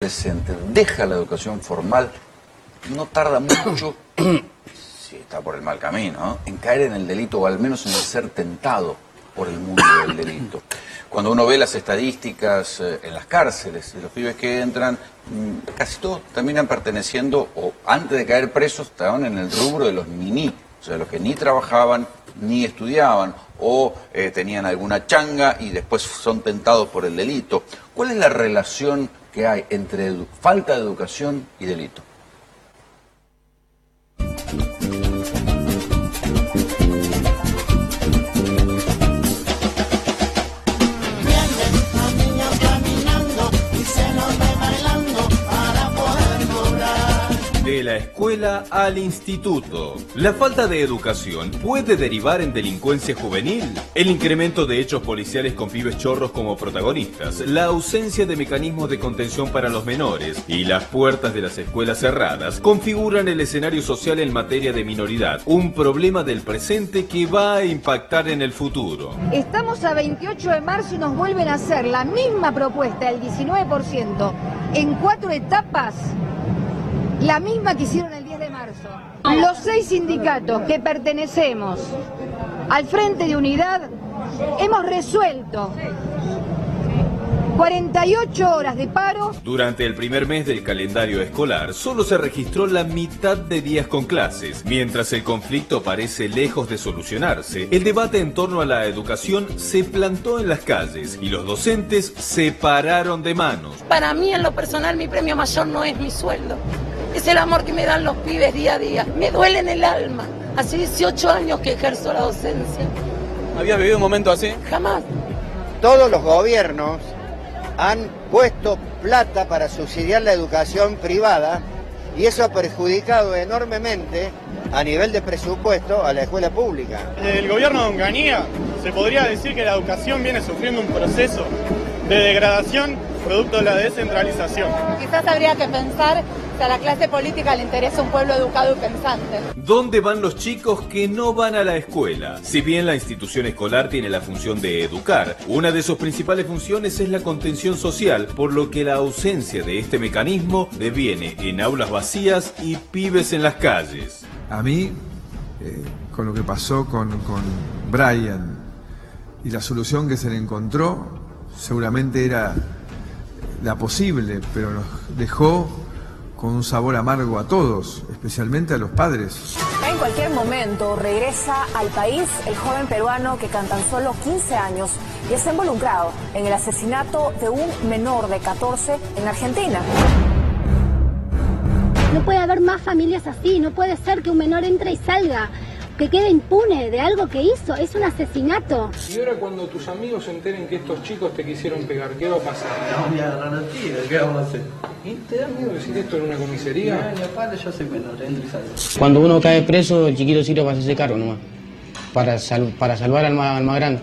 adolescente deja la educación formal, no tarda mucho, si está por el mal camino, ¿no?, en caer en el delito, o al menos en el ser tentado por el mundo del delito. Cuando uno ve las estadísticas en las cárceles, de los pibes que entran, casi todos terminan perteneciendo, o antes de caer presos, estaban en el rubro de los niní, o sea, los que ni trabajaban, ni estudiaban, o tenían alguna changa y después son tentados por el delito. ¿Cuál es la relación que hay entre falta de educación y delito? De la escuela al instituto. ¿La falta de educación puede derivar en delincuencia juvenil? El incremento de hechos policiales con pibes chorros como protagonistas, la ausencia de mecanismos de contención para los menores y las puertas de las escuelas cerradas configuran el escenario social en materia de minoridad, un problema del presente que va a impactar en el futuro. Estamos a 28 de marzo y nos vuelven a hacer la misma propuesta, el 19%, en 4 etapas. La misma que hicieron el 10 de marzo. Los 6 sindicatos que pertenecemos al Frente de Unidad hemos resuelto 48 horas de paro. Durante el primer mes del calendario escolar solo se registró la mitad de días con clases. Mientras el conflicto parece lejos de solucionarse, el debate en torno a la educación se plantó en las calles y los docentes se pararon de manos. Para mí, en lo personal, mi premio mayor no es mi sueldo. Es el amor que me dan los pibes día a día. Me duele en el alma. Hace 18 años que ejerzo la docencia. ¿Habías vivido un momento así? Jamás. Todos los gobiernos han puesto plata para subsidiar la educación privada y eso ha perjudicado enormemente a nivel de presupuesto a la escuela pública. Desde el gobierno de Onganía se podría decir que la educación viene sufriendo un proceso de degradación producto de la descentralización. Quizás habría que pensar si a la clase política le interesa un pueblo educado y pensante. ¿Dónde van los chicos que no van a la escuela? Si bien la institución escolar tiene la función de educar, una de sus principales funciones es la contención social, por lo que la ausencia de este mecanismo deviene en aulas vacías y pibes en las calles. A mí, con lo que pasó con Brian y la solución que se le encontró, seguramente era la posible, pero nos dejó con un sabor amargo a todos, especialmente a los padres. En cualquier momento regresa al país el joven peruano que con tan solo 15 años ya está involucrado en el asesinato de un menor de 14 en Argentina. No puede haber más familias así, no puede ser que un menor entre y salga, que quede impune de algo que hizo, es un asesinato. Y ahora cuando tus amigos se enteren que estos chicos te quisieron pegar, ¿qué va a pasar? No voy a agarrar a ti, ¿qué vamos a hacer? ¿Y te da miedo decir esto en una comisaría? No, aparte yo soy menor, entro y salgo. Cuando uno cae preso, el chiquito sirve para hacerse cargo nomás, para salvar al más grande.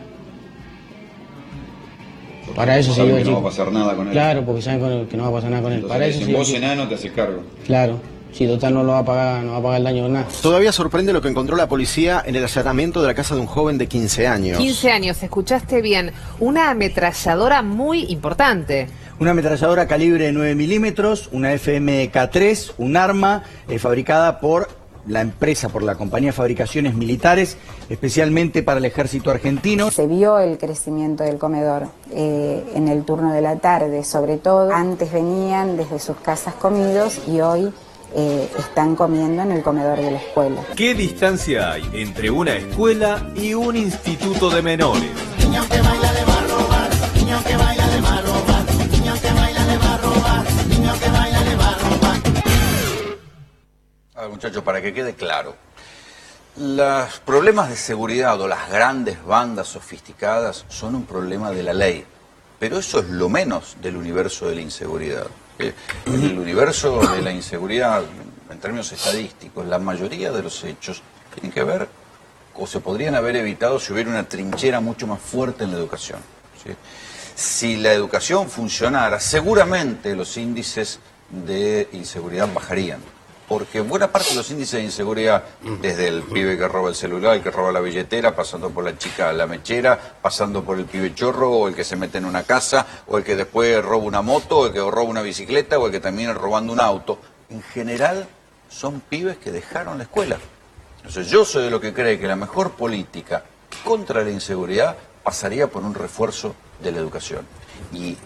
Para eso saben se que chico. No va a pasar nada con él. Claro, porque saben que no va a pasar nada con él. Entonces, para eso si vos enano te haces cargo. Claro. Si total no lo va a pagar, no va a pagar el daño de nada. Todavía sorprende lo que encontró la policía en el allanamiento de la casa de un joven de 15 años. 15 años, escuchaste bien. Una ametralladora muy importante. Una ametralladora calibre 9 milímetros, una FMK3, un arma fabricada por la empresa, por la compañía de fabricaciones militares, especialmente para el ejército argentino. Se vio el crecimiento del comedor en el turno de la tarde, sobre todo. Antes venían desde sus casas comidos y hoy están comiendo en el comedor de la escuela. ¿Qué distancia hay entre una escuela y un instituto de menores? Niño que baila le va a robar, niño que baila le va a robar, niño que baila le va a robar, niño que baila le va a robar. A ver, muchachos, para que quede claro, los problemas de seguridad o las grandes bandas sofisticadas son un problema de la ley, pero eso es lo menos del universo de la inseguridad. En el universo de la inseguridad, en términos estadísticos, la mayoría de los hechos tienen que ver o se podrían haber evitado si hubiera una trinchera mucho más fuerte en la educación, ¿sí? Si la educación funcionara, seguramente los índices de inseguridad bajarían. Porque buena parte de los índices de inseguridad, desde el pibe que roba el celular, el que roba la billetera, pasando por la chica la mechera, pasando por el pibe chorro, o el que se mete en una casa, o el que después roba una moto, o el que roba una bicicleta, o el que termina robando un auto, en general son pibes que dejaron la escuela. Entonces yo soy de lo que cree que la mejor política contra la inseguridad pasaría por un refuerzo de la educación. Y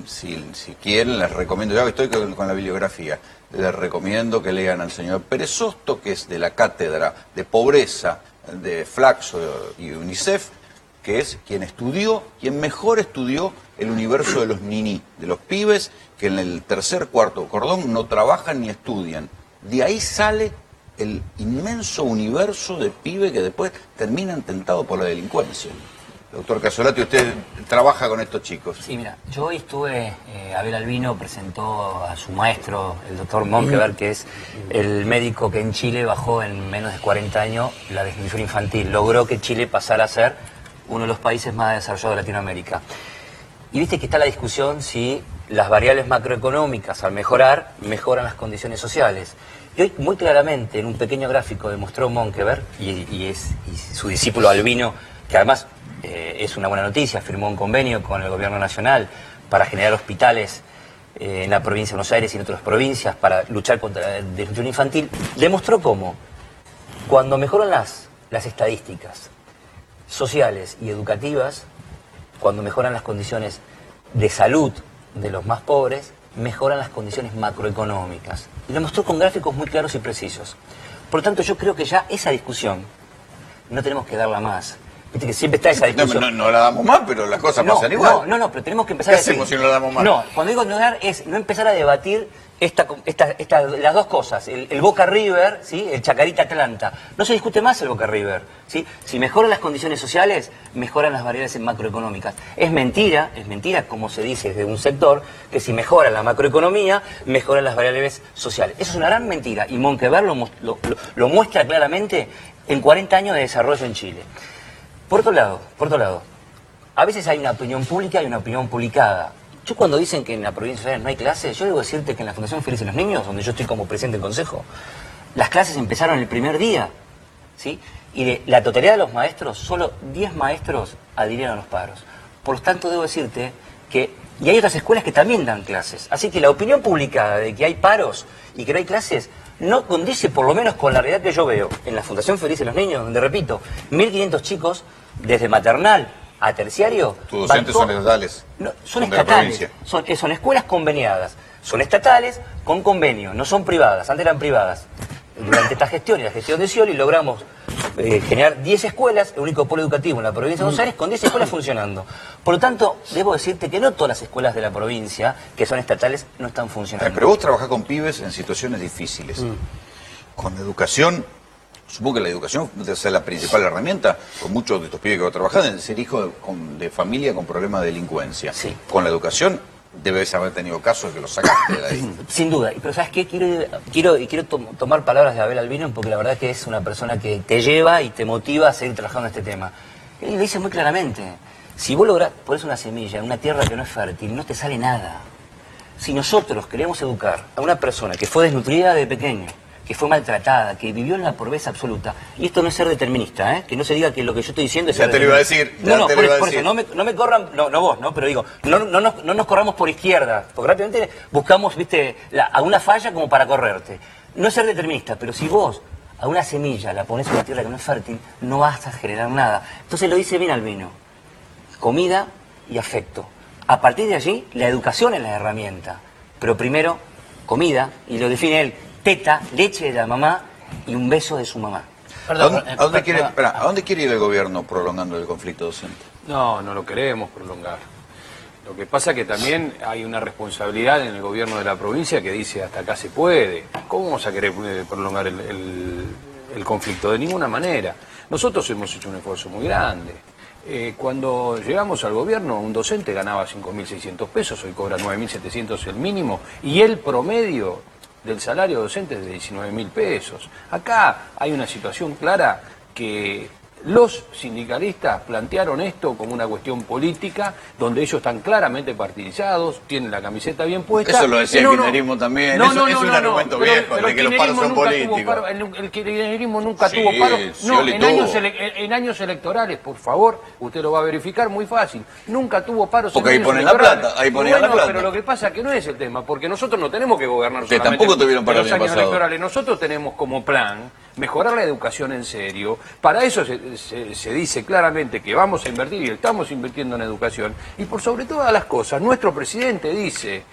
si quieren, les recomiendo, ya que estoy con la bibliografía, les recomiendo que lean al señor Pérez Sosto, que es de la Cátedra de Pobreza de Flaxo y UNICEF, que es quien mejor estudió el universo de los niní, de los pibes que en el tercer, cuarto cordón no trabajan ni estudian. De ahí sale el inmenso universo de pibes que después terminan tentados por la delincuencia. Doctor Casolati, usted trabaja con estos chicos. Sí, mira, yo hoy estuve, Abel Albino presentó a su maestro, el doctor Monkeberg, que es el médico que en Chile bajó en menos de 40 años la desnutrición infantil. Logró que Chile pasara a ser uno de los países más desarrollados de Latinoamérica. Y viste que está la discusión si las variables macroeconómicas, al mejorar, mejoran las condiciones sociales. Y hoy, muy claramente, en un pequeño gráfico demostró Monkeberg, y su discípulo Albino, que además es una buena noticia, firmó un convenio con el gobierno nacional para generar hospitales en la provincia de Buenos Aires y en otras provincias para luchar contra la desnutrición infantil, demostró cómo, cuando mejoran las estadísticas sociales y educativas, cuando mejoran las condiciones de salud de los más pobres, mejoran las condiciones macroeconómicas. Y lo mostró con gráficos muy claros y precisos. Por lo tanto, yo creo que ya esa discusión no tenemos que darla más. Viste que siempre está esa discusión. No la damos más, pero las cosas pasan igual. No, pero tenemos que empezar a decir... ¿Qué hacemos si no la damos más? No, cuando digo no dar es no empezar a debatir las dos cosas, el Boca River, ¿sí? El Chacarita Atlanta. No se discute más el Boca River, ¿sí? Si mejoran las condiciones sociales, mejoran las variables macroeconómicas. Es mentira, como se dice desde un sector, que si mejora la macroeconomía, mejoran las variables sociales. Eso es una gran mentira, y Monkeberg lo muestra claramente en 40 años de desarrollo en Chile. Por otro lado, a veces hay una opinión pública y una opinión publicada. Yo cuando dicen que en la provincia de no hay clases, yo debo decirte que en la Fundación Felices los Niños, donde yo estoy como presidente del consejo, las clases empezaron el primer día, ¿sí? Y de la totalidad de los maestros, solo 10 maestros adhirieron a los paros. Por lo tanto, debo decirte que... Y hay otras escuelas que también dan clases. Así que la opinión publicada de que hay paros y que no hay clases no condice, por lo menos, con la realidad que yo veo en la Fundación Felices los Niños, donde, repito, 1.500 chicos, desde maternal a terciario... ¿Tus docentes son estatales? No, son estatales, son escuelas conveniadas, son estatales con convenio, no son privadas, antes eran privadas. Durante esta gestión y la gestión de Scioli logramos generar 10 escuelas, el único polo educativo en la provincia de Buenos Aires, con 10 escuelas funcionando. Por lo tanto, debo decirte que no todas las escuelas de la provincia, que son estatales, no están funcionando. Pero vos trabajás con pibes en situaciones difíciles. Con educación, supongo que la educación debe ser la principal herramienta, con muchos de estos pibes que vos trabajás, de ser hijo de familia con problemas de delincuencia. Sí. Con la educación debes haber tenido casos de que lo sacaste de ahí. Sin duda. Pero ¿sabes qué? Quiero tomar palabras de Abel Albino, porque la verdad que es una persona que te lleva y te motiva a seguir trabajando en este tema. Él lo dice muy claramente. Si vos pones una semilla en una tierra que no es fértil, no te sale nada. Si nosotros queremos educar a una persona que fue desnutrida de pequeño, que fue maltratada, que vivió en la pobreza absoluta, y esto no es ser determinista, que no se diga que lo que yo estoy diciendo es... Ya te lo iba a decir. No, por eso, no me corran, no vos, pero digo, no nos corramos por izquierda, porque rápidamente buscamos, viste, alguna falla como para correrte. No es ser determinista, pero si vos a una semilla la pones en una tierra que no es fértil, no vas a generar nada. Entonces lo dice bien Albino, comida y afecto. A partir de allí, la educación es la herramienta, pero primero, comida, y lo define él, teta, leche de la mamá y un beso de su mamá. Perdón, ¿A dónde quiere ir el gobierno prolongando el conflicto docente? No lo queremos prolongar. Lo que pasa es que también hay una responsabilidad en el gobierno de la provincia que dice hasta acá se puede. ¿Cómo vamos a querer prolongar el conflicto? De ninguna manera. Nosotros hemos hecho un esfuerzo muy grande. Cuando llegamos al gobierno, un docente ganaba 5.600 pesos, hoy cobra 9.700 el mínimo, y el promedio del salario docente es de 19.000 pesos. Acá hay una situación clara que Los sindicalistas plantearon esto como una cuestión política, donde ellos están claramente partidizados, tienen la camiseta bien puesta. Eso lo decía el kirchnerismo también. Es un argumento viejo, de que los paros son políticos. El kirchnerismo nunca tuvo paro. No, en años electorales, por favor, usted lo va a verificar muy fácil. Nunca tuvo paros. Porque ahí ponen la plata, ahí ponían la plata. Pero lo que pasa es que no es el tema, porque nosotros no tenemos que gobernar que solamente tampoco tuvieron paro en los años electorales. Nosotros tenemos como plan mejorar la educación en serio. Para eso se dice claramente que vamos a invertir y estamos invirtiendo en educación. Y por sobre todas las cosas, nuestro presidente dice,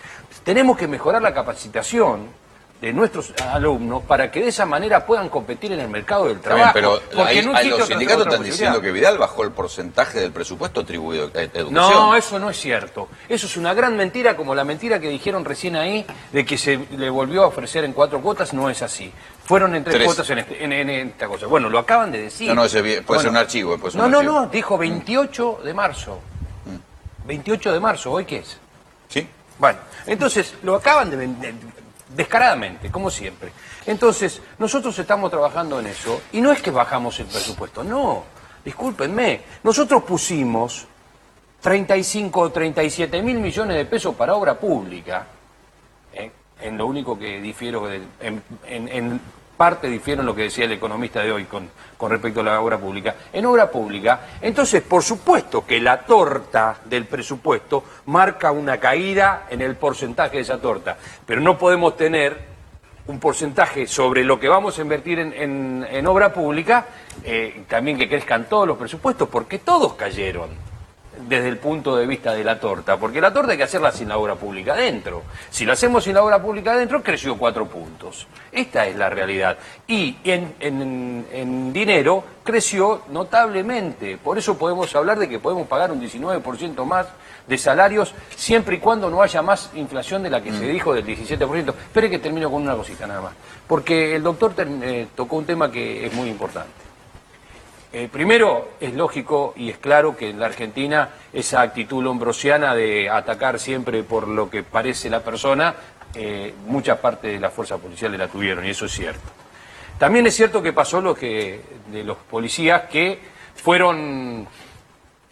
tenemos que mejorar la capacitación de nuestros alumnos para que de esa manera puedan competir en el mercado del trabajo. Pero porque no los sindicatos están diciendo que Vidal bajó el porcentaje del presupuesto atribuido a educación. No, eso no es cierto. Eso es una gran mentira, como la mentira que dijeron recién ahí, de que se le volvió a ofrecer en 4 cuotas, no es así. Fueron en 3 cuotas en esta cosa. Bueno, lo acaban de decir. No, puede ser un archivo. No, dijo 28 de marzo. 28 de marzo, ¿hoy qué es? Sí. Bueno, entonces lo acaban de vender descaradamente, como siempre. Entonces, nosotros estamos trabajando en eso, y no es que bajamos el presupuesto, no, discúlpenme. Nosotros pusimos 35 o 37 mil millones de pesos para obra pública, en lo único que difiero, en parte difiero en lo que decía el economista de hoy con respecto a la obra pública. En obra pública, entonces, por supuesto que la torta del presupuesto marca una caída en el porcentaje de esa torta, pero no podemos tener un porcentaje sobre lo que vamos a invertir en obra pública, también que crezcan todos los presupuestos, porque todos cayeron desde el punto de vista de la torta, porque la torta hay que hacerla sin la obra pública adentro. Si lo hacemos sin la obra pública adentro, creció 4 puntos. Esta es la realidad. Y en dinero creció notablemente. Por eso podemos hablar de que podemos pagar un 19% más de salarios, siempre y cuando no haya más inflación de la que se dijo del 17%. Espere que termino con una cosita nada más, porque el doctor tocó un tema que es muy importante. Primero, es lógico y es claro que en la Argentina esa actitud lombrosiana de atacar siempre por lo que parece la persona, mucha parte de las fuerzas policiales la tuvieron, y eso es cierto. También es cierto que pasó de los policías que fueron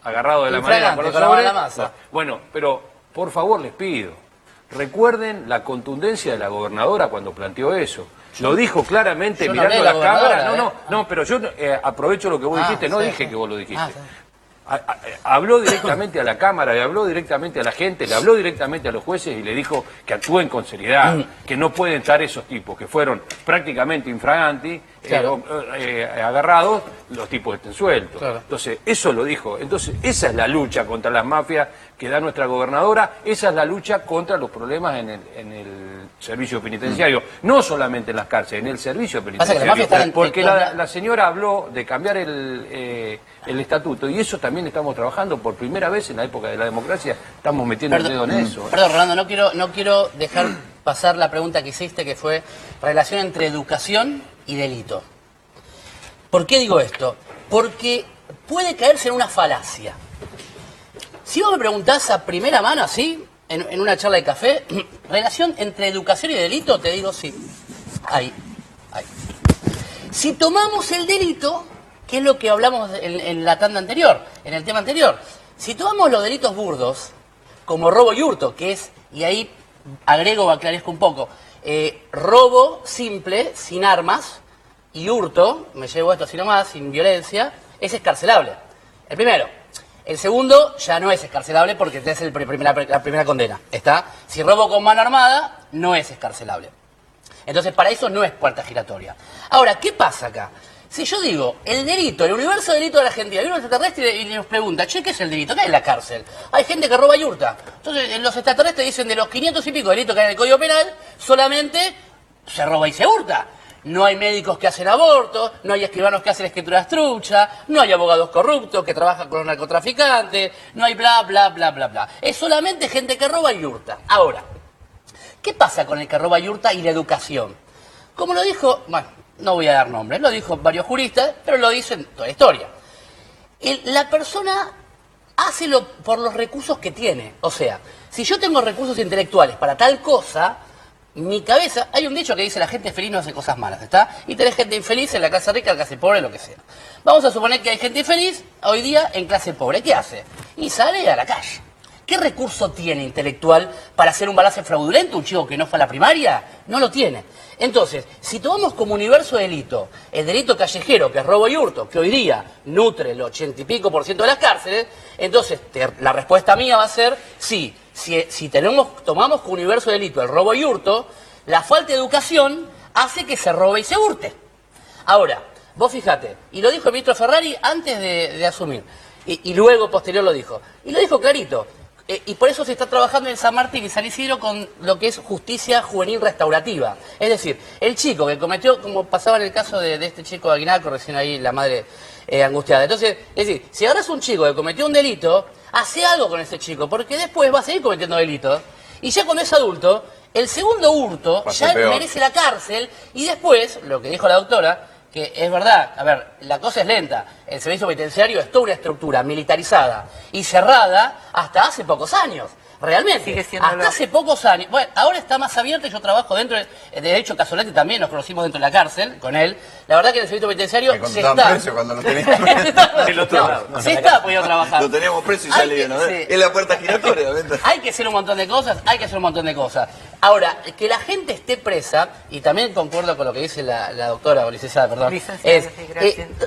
agarrados de la manera por los sobres. Bueno, pero por favor les pido, recuerden la contundencia de la gobernadora cuando planteó eso. Lo dijo claramente mirando las cámaras. No, pero yo aprovecho lo que vos dijiste, no dije que vos lo dijiste. Habló directamente a la Cámara, le habló directamente a la gente, le habló directamente a los jueces y le dijo que actúen con seriedad, que no pueden estar esos tipos que fueron prácticamente infraganti, agarrados, los tipos estén sueltos. Claro. Entonces, eso lo dijo. Entonces, esa es la lucha contra las mafias que da nuestra gobernadora, esa es la lucha contra los problemas en el servicio penitenciario, no solamente en las cárceles, en el servicio penitenciario. Porque la señora habló de cambiar el estatuto, y eso también estamos trabajando por primera vez en la época de la democracia, estamos metiendo el dedo en eso. Perdón, Rolando, no quiero dejar pasar la pregunta que hiciste, que fue relación entre educación y delito. ¿Por qué digo esto? Porque puede caerse en una falacia. Si vos me preguntás a primera mano, así, en una charla de café, relación entre educación y delito, te digo sí. Ahí. Si tomamos el delito, que es lo que hablamos en la tanda anterior, en el tema anterior, si tomamos los delitos burdos, como robo y hurto, que es, y ahí agrego o aclarezco un poco, robo simple, sin armas, y hurto, me llevo esto así nomás, sin violencia, es escarcelable. El primero. El segundo ya no es escarcelable porque es la primera condena. ¿Está? Si robo con mano armada, no es escarcelable. Entonces, para eso no es puerta giratoria. Ahora, ¿qué pasa acá? Si yo digo, el delito, el universo de delito de la Argentina, viene un extraterrestre y nos pregunta, che, ¿qué es el delito? ¿Qué es la cárcel? Hay gente que roba y hurta. Entonces, los extraterrestres dicen, de los 500 y pico delitos que hay en el Código Penal, solamente se roba y se hurta. No hay médicos que hacen abortos, no hay escribanos que hacen escrituras truchas, no hay abogados corruptos que trabajan con los narcotraficantes, no hay bla, bla, bla, bla, bla. Es solamente gente que roba y hurta. Ahora, ¿qué pasa con el que roba y hurta y la educación? Como lo dijo, bueno, no voy a dar nombres, lo dijo varios juristas, pero lo dicen toda la historia. La persona hace por los recursos que tiene. O sea, si yo tengo recursos intelectuales para tal cosa, mi cabeza, hay un dicho que dice la gente feliz no hace cosas malas, ¿está? Y tenés gente infeliz en la clase rica, en la clase pobre, lo que sea. Vamos a suponer que hay gente infeliz hoy día en clase pobre. ¿Qué hace? Y sale a la calle. ¿Qué recurso tiene intelectual para hacer un balance fraudulento un chico que no fue a la primaria? No lo tiene. Entonces, si tomamos como universo de delito el delito callejero, que es robo y hurto, que hoy día nutre el 80 y pico % de las cárceles, entonces la respuesta mía va a ser sí. Si tomamos como universo de delito el robo y hurto, la falta de educación hace que se robe y se hurte. Ahora, vos fíjate, y lo dijo el ministro Ferrari antes de asumir, y luego posterior lo dijo, y lo dijo clarito. Y por eso se está trabajando en San Martín y San Isidro con lo que es justicia juvenil restaurativa. Es decir, el chico que cometió, como pasaba en el caso de este chico de Aguinaldo, recién ahí la madre angustiada. Entonces, es decir, si agarras un chico que cometió un delito, hace algo con ese chico, porque después va a seguir cometiendo delitos. Y ya cuando es adulto, el segundo hurto ya merece la cárcel. Y después, lo que dijo la doctora, que es verdad, a ver, la cosa es lenta. El servicio penitenciario es toda una estructura militarizada y cerrada hasta hace pocos años. Realmente, hasta hace pocos años. Bueno, ahora está más abierto y yo trabajo dentro, de hecho, Casolati también nos conocimos dentro de la cárcel con él. La verdad que en el servicio penitenciario se está... precio cuando lo teníamos. Se está pudiendo trabajar. Lo teníamos precio y salía, ¿no? Sí. Es la puerta giratoria. Hay que hacer un montón de cosas, Ahora, que la gente esté presa, y también concuerdo con lo que dice la doctora, o licenciada, perdón,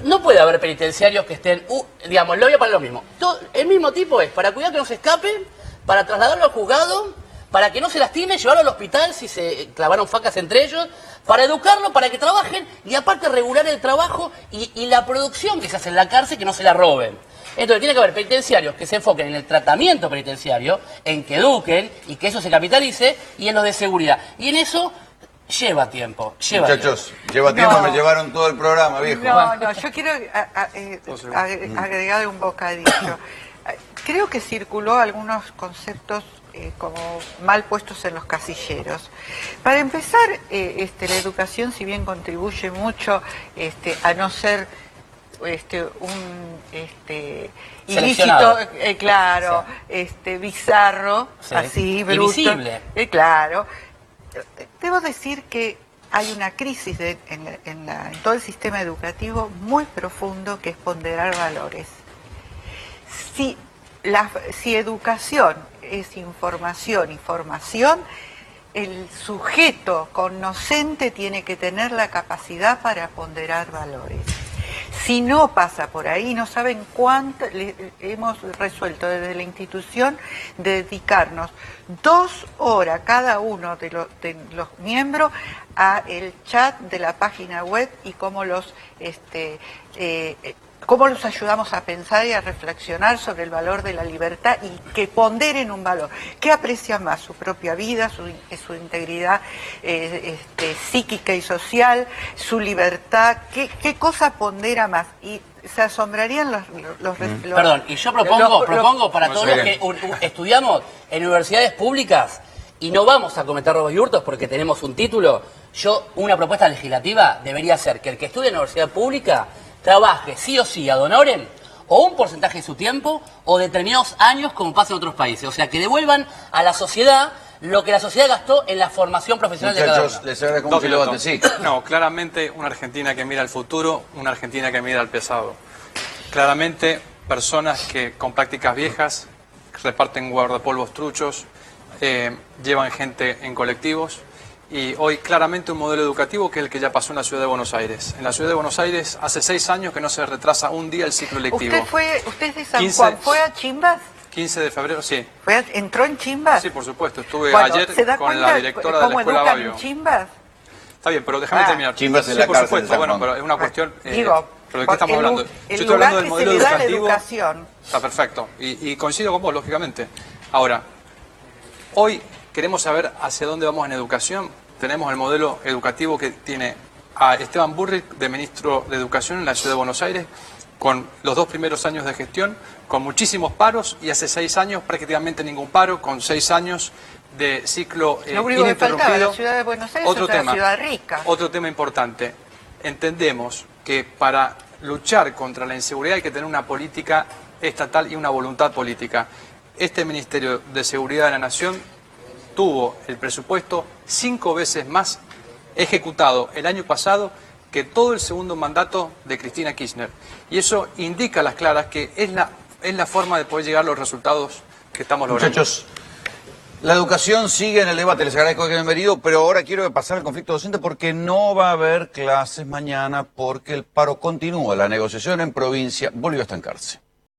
no puede haber penitenciarios que estén, digamos, lo voy a poner lo mismo. El mismo tipo es para cuidar que no se escapen, para trasladarlo al juzgado, para que no se lastime, llevarlo al hospital si se clavaron facas entre ellos, para educarlo, para que trabajen y aparte regular el trabajo y la producción que se hace en la cárcel, que no se la roben. Entonces tiene que haber penitenciarios que se enfoquen en el tratamiento penitenciario, en que eduquen y que eso se capitalice, y en lo de seguridad. Y en eso lleva tiempo. Muchachos, lleva tiempo, me llevaron todo el programa, viejo. No, yo quiero agregar un bocadillo. Creo que circuló algunos conceptos como mal puestos en los casilleros. Para empezar, la educación, si bien contribuye mucho a no ser un ilícito, claro, sí. Bizarro, sí. Así, bruto, invisible. Claro. Debo decir que hay una crisis en todo el sistema educativo muy profundo, que es ponderar valores. Si educación es información y formación, el sujeto conocente tiene que tener la capacidad para ponderar valores. Si no pasa por ahí, no saben cuánto hemos resuelto desde la institución dedicarnos 2 horas cada uno de los miembros a el chat de la página web y cómo los ayudamos a pensar y a reflexionar sobre el valor de la libertad y que ponderen un valor. ¿Qué aprecian más? Su propia vida, su integridad psíquica y social, su libertad. ¿Qué cosa pondera más? Y se asombrarían los Perdón, y yo propongo para todos los que estudiamos en universidades públicas y no vamos a cometer robos y hurtos porque tenemos un título, una propuesta legislativa debería ser que el que estudie en una universidad pública trabaje sí o sí ad honorem, o un porcentaje de su tiempo, o determinados años como pasa en otros países. O sea, que devuelvan a la sociedad lo que la sociedad gastó en la formación profesional de cada uno. Les agradezco un pilote, sí. No, claramente una Argentina que mira al futuro, una Argentina que mira al pasado. Claramente personas que con prácticas viejas reparten guardapolvos truchos, llevan gente en colectivos. Y hoy claramente un modelo educativo que es el que ya pasó en la Ciudad de Buenos Aires. En la Ciudad de Buenos Aires hace 6 años que no se retrasa un día el ciclo lectivo. ¿Usted es de San Juan? ¿Fue a Chimbas? 15 de febrero, sí. ¿Entró en Chimbas? Sí, por supuesto. Estuve ayer con la directora de la Escuela Babio. ¿Cómo Chimbas? Está bien, pero déjame terminar. Chimbas en sí, la por cárcel supuesto. Bueno, pero es una cuestión... ¿pero de qué estamos hablando? Yo estoy hablando del modelo educativo. Está perfecto. Y coincido con vos, lógicamente. Ahora, hoy queremos saber hacia dónde vamos en educación. Tenemos el modelo educativo que tiene a Esteban Bullrich de ministro de Educación en la Ciudad de Buenos Aires, con los 2 primeros años de gestión, con muchísimos paros, y hace 6 años prácticamente ningún paro, con 6 años de ciclo lo único que faltaba, la Ciudad de Buenos Aires es una ciudad rica. Otro tema importante, entendemos que para luchar contra la inseguridad hay que tener una política estatal y una voluntad política. Este Ministerio de Seguridad de la Nación tuvo el presupuesto 5 veces más ejecutado el año pasado que todo el segundo mandato de Cristina Kirchner. Y eso indica a las claras que es la forma de poder llegar a los resultados que estamos logrando. Muchachos, la educación sigue en el debate, les agradezco que hayan venido, pero ahora quiero pasar al conflicto docente porque no va a haber clases mañana porque el paro continúa, la negociación en provincia volvió a estancarse.